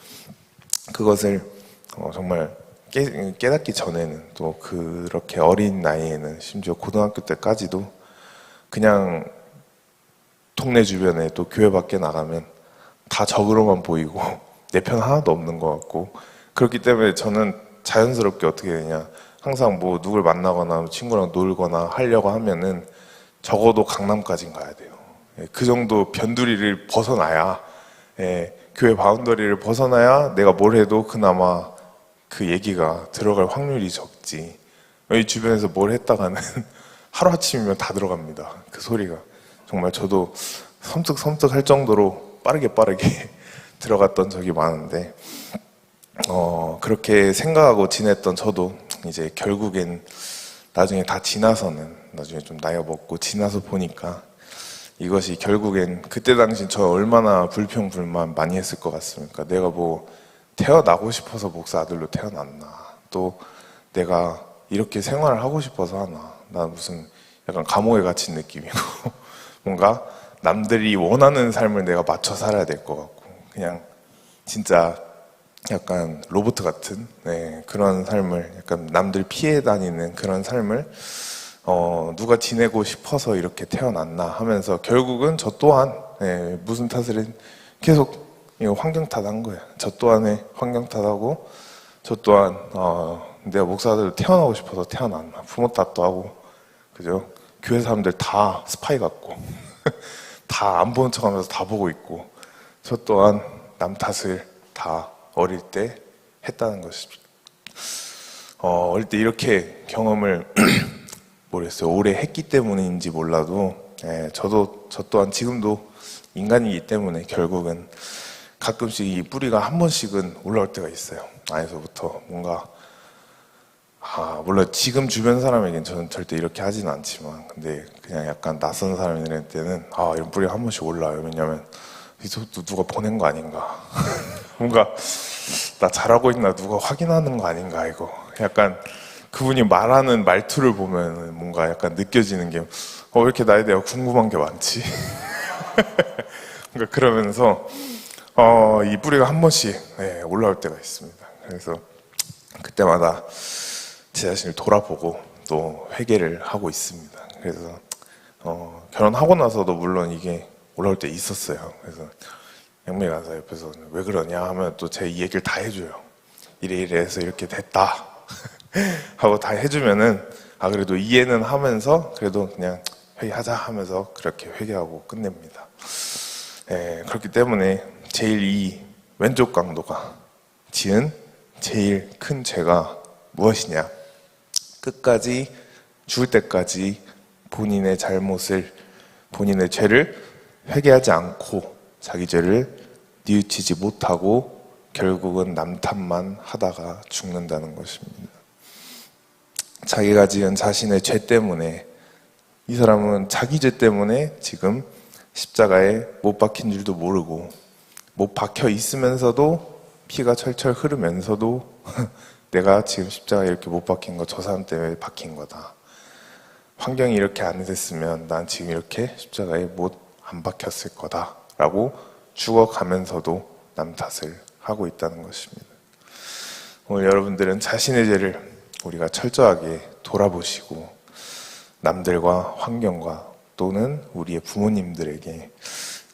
그것을 정말 깨닫기 전에는 또 그렇게 어린 나이에는 심지어 고등학교 때까지도 그냥 동네 주변에 또 교회 밖에 나가면 다 적으로만 보이고 내 편 하나도 없는 것 같고 그렇기 때문에 저는 자연스럽게 어떻게 되냐 항상 뭐 누굴 만나거나 친구랑 놀거나 하려고 하면은 적어도 강남까지는 가야 돼요. 그 정도 변두리를 벗어나야 교회 바운더리를 벗어나야 내가 뭘 해도 그나마 그 얘기가 들어갈 확률이 적지. 이 주변에서 뭘 했다가는 하루아침이면 다 들어갑니다. 그 소리가. 정말 저도 섬뜩섬뜩 할 정도로 빠르게 들어갔던 적이 많은데 그렇게 생각하고 지냈던 저도 이제 결국엔 나중에 다 지나서는 나중에 좀 나이가 먹고 지나서 보니까 이것이 결국엔 그때 당시 저 얼마나 불평불만 많이 했을 것 같습니까? 내가 뭐 태어나고 싶어서 목사 아들로 태어났나? 또 내가 이렇게 생활을 하고 싶어서 하나? 나 무슨 약간 감옥에 갇힌 느낌이고 뭔가 남들이 원하는 삶을 내가 맞춰 살아야 될 것 같고 그냥 진짜 약간 로봇 같은 그런 삶을 약간 남들 피해 다니는 그런 삶을 누가 지내고 싶어서 이렇게 태어났나 하면서 결국은 저 또한 무슨 탓을 계속 이거 환경 탓한 거예요. 저 또한의 환경 탓하고 저 또한 내가 목사들 태어나고 싶어서 태어났나 부모 탓도 하고 그죠? 교회 사람들 다 스파이 같고 다 안 보는 척하면서 다 보고 있고 저 또한 남 탓을 다 어릴 때 했다는 것입니다. 어릴 때 이렇게 경험을 모르겠어요. 오래 했기 때문인지 몰라도 저 또한 지금도 인간이기 때문에 결국은 가끔씩 이 뿌리가 한 번씩은 올라올 때가 있어요. 안에서부터 뭔가 물론 지금 주변 사람에겐 저는 절대 이렇게 하지는 않지만 근데 그냥 약간 낯선 사람일 때는 이런 뿌리가 한 번씩 올라와요. 왜냐면 이것도 누가 보낸 거 아닌가 뭔가 나 잘하고 있나 누가 확인하는 거 아닌가 이거 약간 그분이 말하는 말투를 보면 뭔가 약간 느껴지는 게 왜 이렇게 나에 대해 궁금한 게 많지 그러니까 그러면서 이 뿌리가 한 번씩 올라올 때가 있습니다. 그래서 그때마다 제 자신을 돌아보고 또 회개를 하고 있습니다. 그래서 결혼하고 나서도 물론 이게 올라올 때 있었어요. 그래서 영미 간사 옆에서 왜 그러냐 하면 또 제 얘기를 다 해줘요. 이래 해서 이렇게 됐다 하고 다 해주면은 그래도 이해는 하면서 그래도 그냥 회개하자 하면서 그렇게 회개하고 끝냅니다. 그렇기 때문에 제일 이 왼쪽 강도가 지은 제일 큰 죄가 무엇이냐? 끝까지 죽을 때까지 본인의 잘못을 본인의 죄를 회개하지 않고 자기 죄를 뉘우치지 못하고 결국은 남 탓만 하다가 죽는다는 것입니다. 자기가 지은 자신의 죄 때문에 이 사람은 자기 죄 때문에 지금 십자가에 못 박힌 줄도 모르고 못 박혀 있으면서도 피가 철철 흐르면서도 내가 지금 십자가에 이렇게 못 박힌 거 저 사람 때문에 박힌 거다. 환경이 이렇게 안 됐으면 난 지금 이렇게 십자가에 못 안 박혔을 거다 라고 죽어가면서도 남 탓을 하고 있다는 것입니다. 오늘 여러분들은 자신의 죄를 우리가 철저하게 돌아보시고 남들과 환경과 또는 우리의 부모님들에게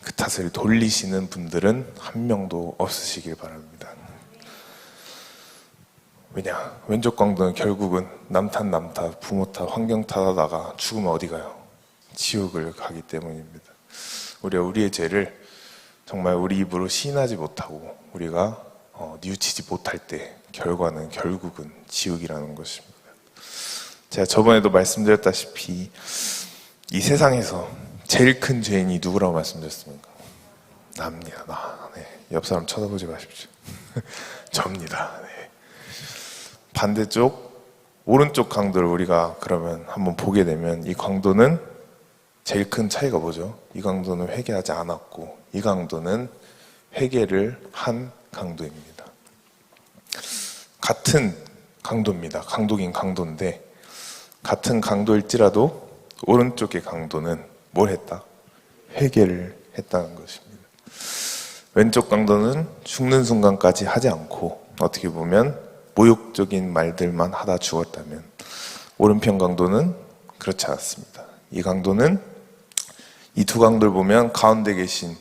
그 탓을 돌리시는 분들은 한 명도 없으시길 바랍니다. 왜냐? 왼쪽 강도는 결국은 남 탓, 부모 탓, 환경 탓하다가 죽으면 어디 가요? 지옥을 가기 때문입니다. 우리가 우리의 죄를 정말 우리 입으로 시인하지 못하고 우리가 뉘우치지 못할 때 결과는 결국은 지옥이라는 것입니다. 제가 저번에도 말씀드렸다시피 이 세상에서 제일 큰 죄인이 누구라고 말씀드렸습니까? 나입니다. 나. 옆 사람 쳐다보지 마십시오. 접니다. 반대쪽 오른쪽 강도를 우리가 그러면 한번 보게 되면 이 강도는 제일 큰 차이가 뭐죠? 이 강도는 회개하지 않았고 이 강도는 회개를 한 강도입니다. 같은 강도입니다. 강도긴 강도인데 같은 강도일지라도 오른쪽의 강도는 뭘 했다? 회개를 했다는 것입니다. 왼쪽 강도는 죽는 순간까지 하지 않고 어떻게 보면 모욕적인 말들만 하다 죽었다면 오른편 강도는 그렇지 않습니다. 이 강도는 이 두 강도를 보면 가운데 계신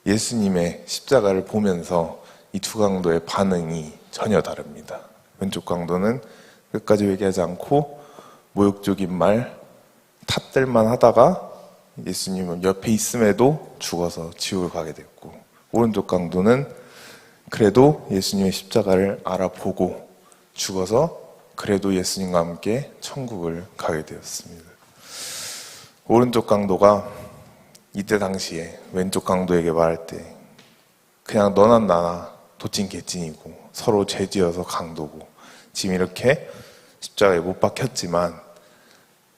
예수님의 십자가를 보면서 이 두 강도의 반응이 전혀 다릅니다. 왼쪽 강도는 끝까지 회개하지 않고 모욕적인 말, 탓들만 하다가 예수님은 옆에 있음에도 죽어서 지옥을 가게 됐고, 오른쪽 강도는 그래도 예수님의 십자가를 알아보고 죽어서 그래도 예수님과 함께 천국을 가게 되었습니다. 오른쪽 강도가 이때 당시에 왼쪽 강도에게 말할 때 그냥 너나 나나 도찐 개찐이고 서로 죄지어서 강도고 지금 이렇게 십자가에 못 박혔지만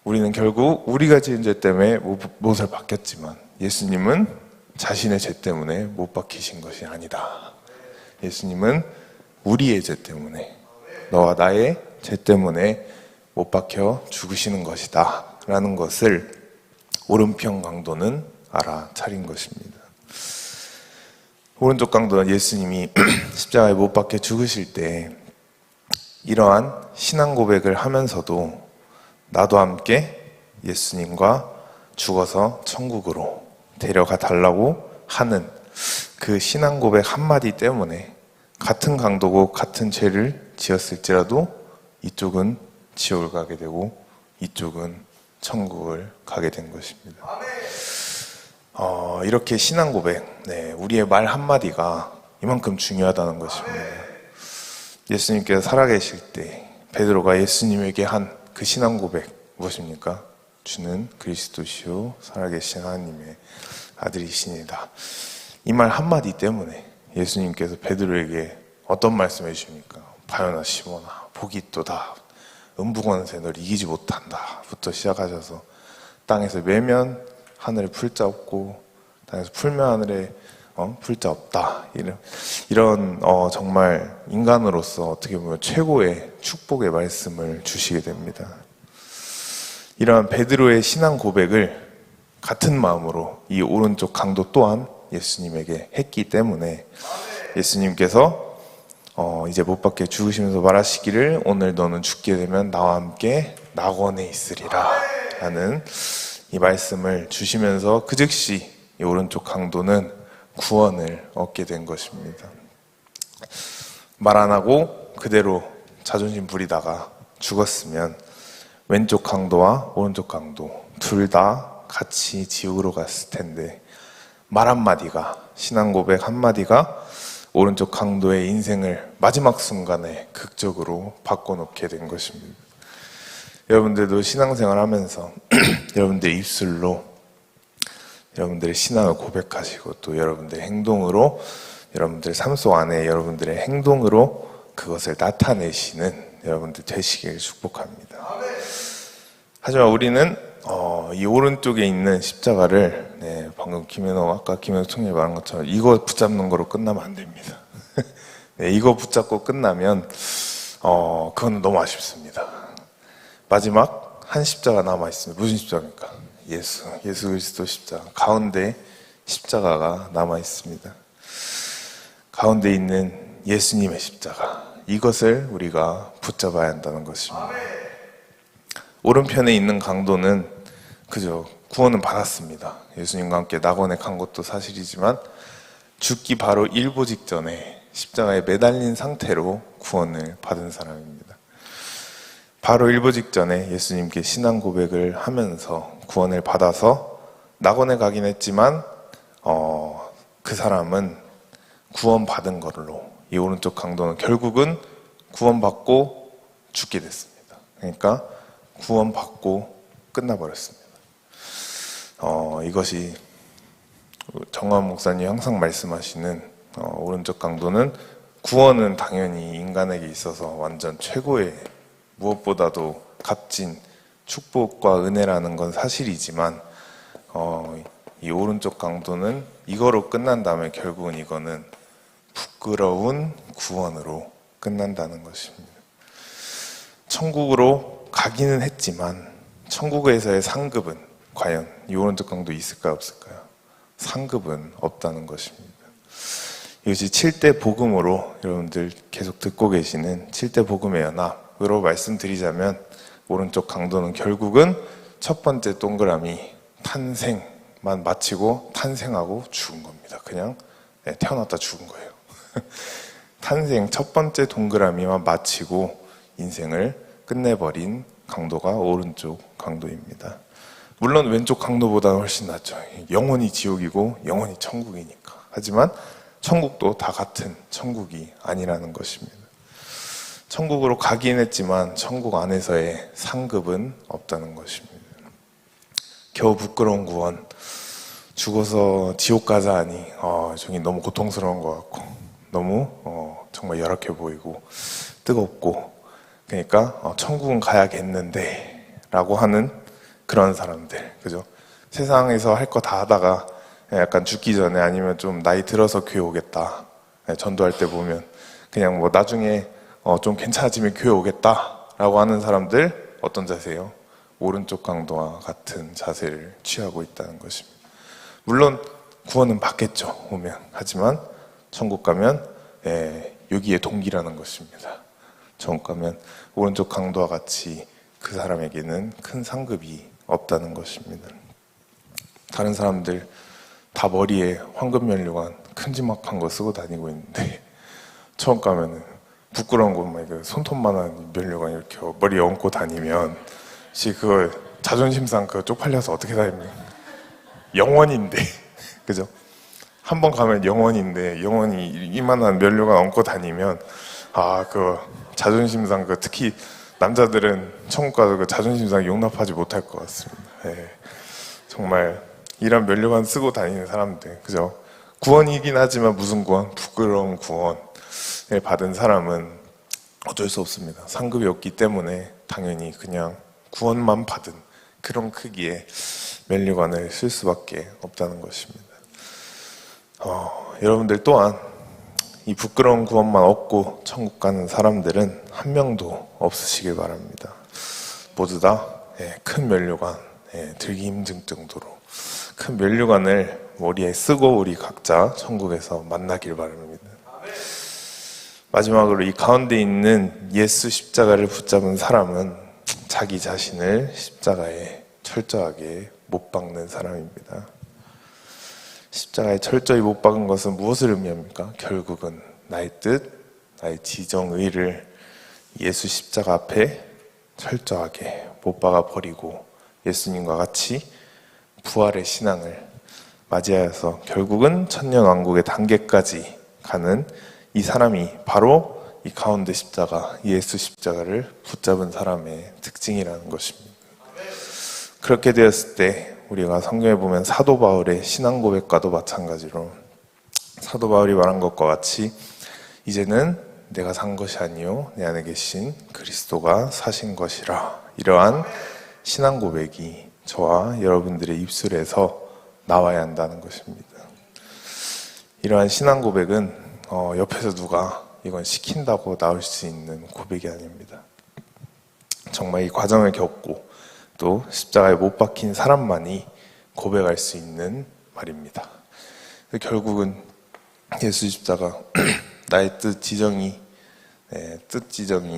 우리는 결국 우리가 지은 죄 때문에 못을 박혔지만 예수님은 자신의 죄 때문에 못 박히신 것이 아니다. 예수님은 우리의 죄 때문에, 너와 나의 죄 때문에 못 박혀 죽으시는 것이다 라는 것을 오른편 강도는 알아차린 것입니다. 오른쪽 강도는 예수님이 십자가에 못 박혀 죽으실 때 이러한 신앙 고백을 하면서도 나도 함께 예수님과 죽어서 천국으로 데려가 달라고 하는 그 신앙 고백 한마디 때문에 같은 강도고 같은 죄를 지었을지라도 이쪽은 지옥을 가게 되고 이쪽은 천국을 가게 된 것입니다. 이렇게 신앙 고백, 우리의 말 한마디가 이만큼 중요하다는 것입니다. 예수님께서 살아계실 때 베드로가 예수님에게 한 그 신앙 고백 무엇입니까? 주는 그리스도시요 살아계신 하나님의 아들이시니다. 이 말 한마디 때문에 예수님께서 베드로에게 어떤 말씀을 해주십니까? 바요나 시몬아 복이 있도다. 음부권세 널 이기지 못한다 부터 시작하셔서 땅에서 매면 하늘에 풀자 없고 땅에서 풀면 하늘에 풀자 없다. 이런 정말 인간으로서 어떻게 보면 최고의 축복의 말씀을 주시게 됩니다. 이러한 베드로의 신앙 고백을 같은 마음으로 이 오른쪽 강도 또한 예수님에게 했기 때문에 예수님께서 이제 못 박혀 죽으시면서 말하시기를 오늘 너는 죽게 되면 나와 함께 낙원에 있으리라 라는 이 말씀을 주시면서 그 즉시 이 오른쪽 강도는 구원을 얻게 된 것입니다. 말 안 하고 그대로 자존심 부리다가 죽었으면 왼쪽 강도와 오른쪽 강도 둘 다 같이 지옥으로 갔을 텐데 말 한마디가, 신앙 고백 한마디가 오른쪽 강도의 인생을 마지막 순간에 극적으로 바꿔놓게 된 것입니다. 여러분들도 신앙생활 하면서 여러분들의 입술로 여러분들의 신앙을 고백하시고 또 여러분들의 행동으로, 여러분들의 삶 속 안에 여러분들의 행동으로 그것을 나타내시는 여러분들 되시길 축복합니다. 하지만 우리는 이 오른쪽에 있는 십자가를 방금 아까 김현우 총장이 말한 것처럼 이거 붙잡는 거로 끝나면 안 됩니다. 이거 붙잡고 끝나면 그건 너무 아쉽습니다. 마지막 한 십자가 남아 있습니다. 무슨 십자가입니까? 예수 그리스도 십자가. 가운데 십자가가 남아 있습니다. 가운데 있는 예수님의 십자가. 이것을 우리가 붙잡아야 한다는 것입니다. 오른편에 있는 강도는 그저 구원은 받았습니다. 예수님과 함께 낙원에 간 것도 사실이지만 죽기 바로 일보 직전에 십자가에 매달린 상태로 구원을 받은 사람입니다. 바로 일보 직전에 예수님께 신앙 고백을 하면서 구원을 받아서 낙원에 가긴 했지만 그 사람은 구원받은 걸로, 이 오른쪽 강도는 결국은 구원받고 죽게 됐습니다. 그러니까 구원받고 끝나버렸습니다. 이것이 정화원 목사님이 항상 말씀하시는 오른쪽 강도는 구원은 당연히 인간에게 있어서 완전 최고의, 무엇보다도 값진 축복과 은혜라는 건 사실이지만 이 오른쪽 강도는 이거로 끝난 다음에 결국은 이거는 부끄러운 구원으로 끝난다는 것입니다. 천국으로 가기는 했지만 천국에서의 상급은 과연 이 오른쪽 강도 있을까요, 없을까요? 상급은 없다는 것입니다. 이것이 7대 복음으로 여러분들 계속 듣고 계시는 7대 복음의 연합으로 말씀드리자면 오른쪽 강도는 결국은 첫 번째 동그라미 탄생만 마치고 탄생하고 죽은 겁니다. 그냥 태어났다 죽은 거예요. 탄생 첫 번째 동그라미만 마치고 인생을 끝내버린 강도가 오른쪽 강도입니다. 물론 왼쪽 강도보다는 훨씬 낫죠. 영원히 지옥이고 영원히 천국이니까. 하지만 천국도 다 같은 천국이 아니라는 것입니다. 천국으로 가긴 했지만 천국 안에서의 상급은 없다는 것입니다. 겨우 부끄러운 구원, 죽어서 지옥 가자 하니 저기 너무 고통스러운 것 같고 너무 정말 열악해 보이고 뜨겁고 그러니까 천국은 가야겠는데 라고 하는 그런 사람들, 그죠? 세상에서 할 거 다 하다가 약간 죽기 전에 아니면 좀 나이 들어서 교회 오겠다, 전도할 때 보면 그냥 뭐 나중에 좀 괜찮아지면 교회 오겠다 라고 하는 사람들 어떤 자세예요? 오른쪽 강도와 같은 자세를 취하고 있다는 것입니다. 물론 구원은 받겠죠, 오면. 하지만 천국 가면 여기에 동기라는 것입니다. 천국 가면 오른쪽 강도와 같이 그 사람에게는 큰 상급이 없다는 것입니다. 다른 사람들 다 머리에 황금면류관 큼지막한 거 쓰고 다니고 있는데 처음 가면은 부끄러운 것만 손톱만한 면류관 이렇게 머리에 얹고 다니면 그걸 자존심상 그거 쪽팔려서 어떻게 다닙니까? 영원인데 그죠? 한 번 가면 영원인데 영원히 이만한 면류관 얹고 다니면 그 자존심상 특히 남자들은 천국 가서 그 자존심상 용납하지 못할 것 같습니다. 정말 이런 면류관 쓰고 다니는 사람들, 그죠? 구원이긴 하지만 무슨 구원? 부끄러운 구원을 받은 사람은 어쩔 수 없습니다. 상급이 없기 때문에 당연히 그냥 구원만 받은 그런 크기의 면류관을 쓸 수밖에 없다는 것입니다. 여러분들 또한 이 부끄러운 구원만 얻고 천국 가는 사람들은 한 명도 없으시길 바랍니다. 모두 다 큰 면류관, 들기 힘들 정도로 큰 면류관을 머리에 쓰고 우리 각자 천국에서 만나길 바랍니다. 마지막으로 이 가운데 있는 예수 십자가를 붙잡은 사람은 자기 자신을 십자가에 철저하게 못 박는 사람입니다. 십자가에 철저히 못 박은 것은 무엇을 의미합니까? 결국은 나의 뜻, 나의 지정의를 예수 십자가 앞에 철저하게 못 박아 버리고 예수님과 같이 부활의 신앙을 맞이하여서 결국은 천년왕국의 단계까지 가는 이 사람이 바로 이 가운데 십자가, 예수 십자가를 붙잡은 사람의 특징이라는 것입니다. 그렇게 되었을 때 우리가 성경에 보면 사도 바울의 신앙 고백과도 마찬가지로 사도 바울이 말한 것과 같이 이제는 내가 산 것이 아니요 내 안에 계신 그리스도가 사신 것이라, 이러한 신앙 고백이 저와 여러분들의 입술에서 나와야 한다는 것입니다. 이러한 신앙 고백은 옆에서 누가 이건 시킨다고 나올 수 있는 고백이 아닙니다. 정말 이 과정을 겪고 또 십자가에 못 박힌 사람만이 고백할 수 있는 말입니다. 결국은 예수 십자가 나의 뜻 지정이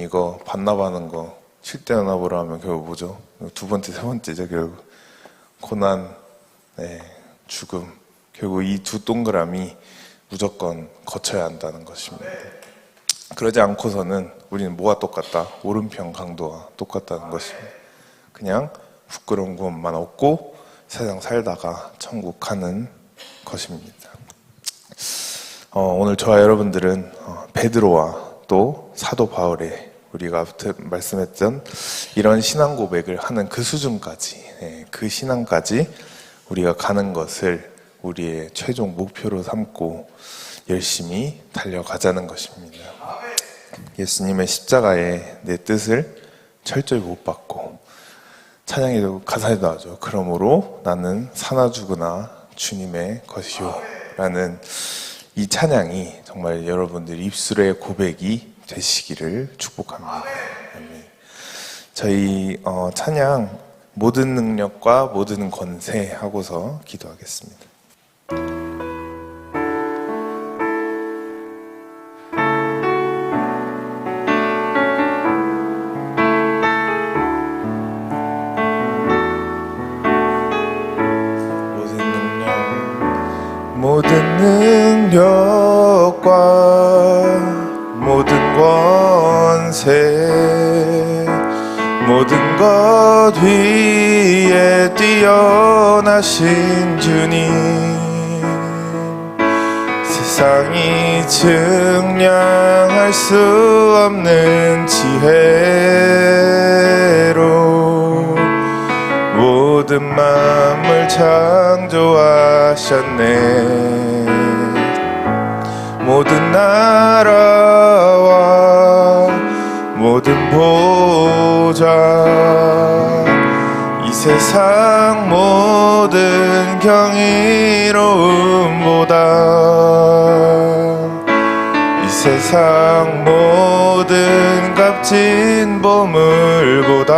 이거 반납하는 거 7대 연합으로 하면 결국 뭐죠? 두 번째, 세 번째죠. 결국 고난, 죽음, 결국 이 두 동그라미 무조건 거쳐야 한다는 것입니다. 그러지 않고서는 우리는 뭐가 똑같다? 오른편 강도와 똑같다는 것입니다. 그냥 부끄러운 구원만 얻고 세상 살다가 천국 가는 것입니다. 오늘 저와 여러분들은 베드로와 또 사도 바울의 우리가 말씀했던 이런 신앙 고백을 하는 그 수준까지, 그 신앙까지 우리가 가는 것을 우리의 최종 목표로 삼고 열심히 달려가자는 것입니다. 예수님의 십자가에 내 뜻을 철저히 못 받고, 찬양에도 가사에도 나오죠. 그러므로 나는 사나 죽으나 주님의 것이요 라는 이 찬양이 정말 여러분들 입술의 고백이 되시기를 축복합니다. 아멘. 저희 찬양 모든 능력과 모든 권세 하고서 기도하겠습니다. 모든 능력과 모든 권세 모든 것 위에 뛰어나신 주님 세상이 증량할 수 없는 지혜로 모든 만물 창조하셨네 모든 나라와 모든 보좌 이 세상 모든 경이로움보다 이 세상 모든 값진 보물보다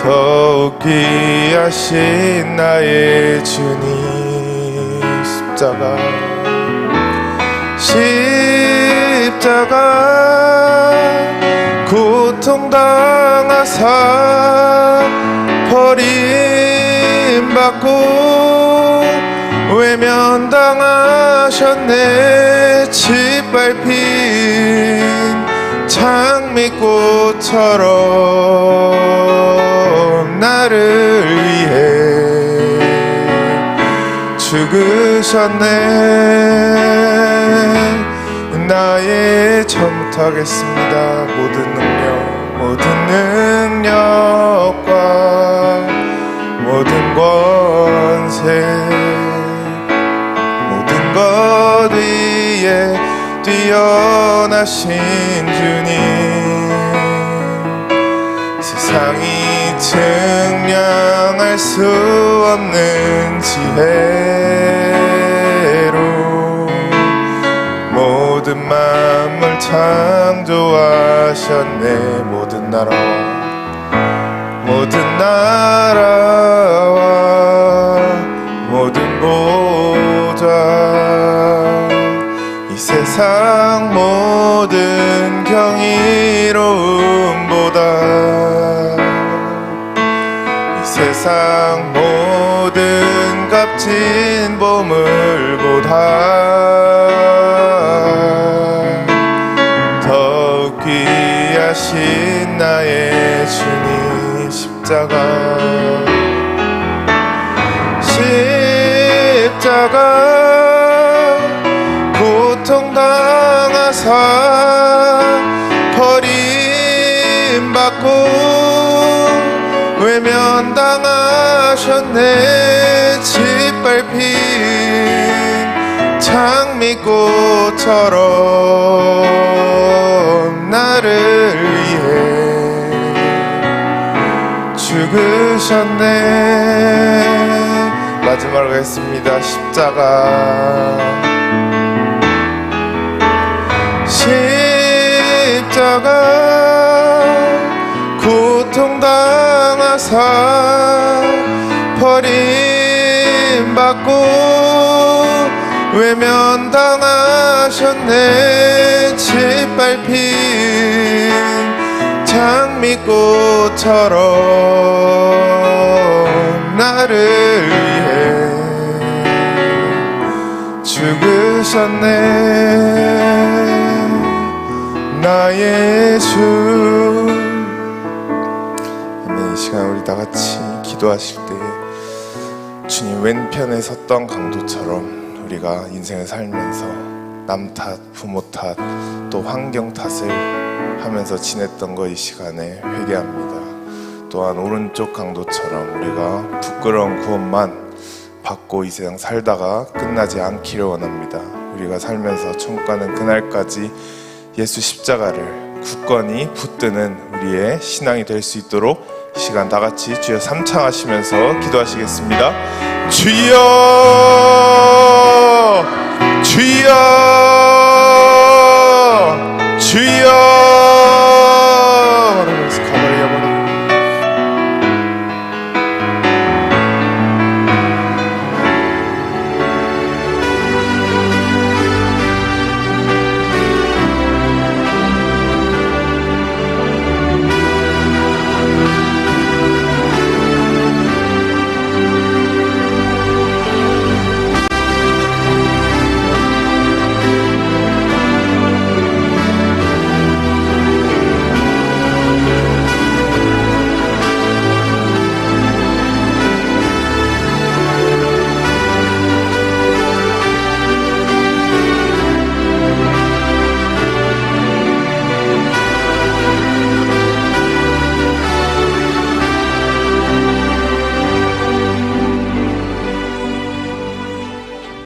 더욱 귀하신 나의 주님 십자가 고통당하사 버림받고 외면당하셨네 짓밟힌 장미꽃처럼 나를 위해 죽으셨네 나의 잘못하겠습니다 모든 능력과 모든 권세 모든 것 위에 뛰어나신 주님 세상이 증량할 수 없는 지혜로 모든 만물 창조하셨네 모든 나라와 모든 보좌 이 세상 모든 경이로움보다 이 세상 모든 값진 보물보다 더욱 귀하신 나의 주님 십자가 고통당하사 버림받고 외면당하셨네 짓밟힌 장미꽃처럼 나를 위해 죽으셨네 마지막으로 했습니다 십자가 고통당하사 버림받고 외면당하셨네 짓밟힌 장미꽃처럼 나를 위해 죽으셨네 나의 주 이 시간 우리 다같이 기도하실 때 주님 왼편에 섰던 강도처럼 우리가 인생을 살면서 남 탓, 부모 탓, 또 환경 탓을 하면서 지냈던 거 이 시간에 회개합니다. 또한 오른쪽 강도처럼 우리가 부끄러운 구원만 받고 이 세상 살다가 끝나지 않기를 원합니다. 우리가 살면서 천국 가는 그날까지 예수 십자가를 굳건히 붙드는 우리의 신앙이 될 수 있도록 시간 다같이 주여 삼창하시면서 기도하시겠습니다. 주여 주여 주여